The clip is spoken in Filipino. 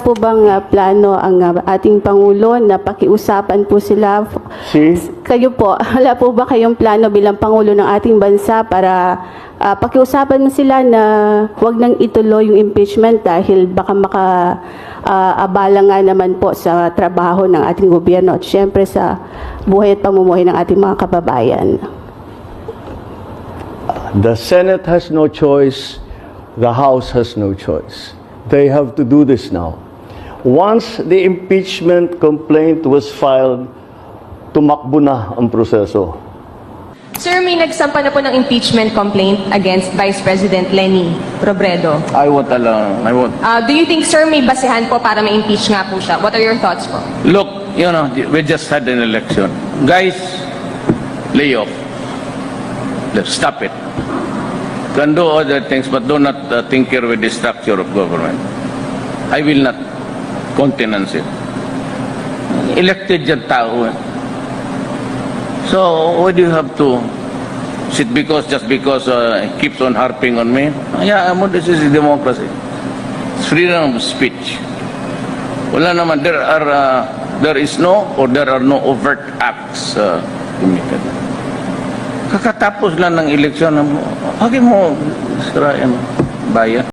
po bang plano ang ating Pangulo na pakiusapan po sila? Kayo po, wala po ba kayong plano bilang Pangulo ng ating bansa para pakiusapan mo sila na huwag nang ituloy yung impeachment dahil baka abala nga naman po sa trabaho ng ating gobyerno at syempre sa buhay at pamumuhay ng ating mga kababayan? The Senate has no choice. The House has no choice. They have to do this now. Once the impeachment complaint was filed, tumakbo na ang proseso. Sir, may nagsampa na po ng impeachment complaint against Vice President Leni Robredo. I won't allow. I won't. Do you think, sir, may basehan po para ma-impeach nga po siya? What are your thoughts po? Look, you know, we just had an election. Guys, lay off. Let's stop it. Can do other things, but do not tinker with the structure of government. I will not countenance it. Elected yung tao. So, why do you have to sit just because he keeps on harping on me? Yeah, this is democracy. It's freedom of speech. Wala naman, there is no or there are no overt acts committed. Kakatapos lang ng eleksyon, huwag mo sirain bayan.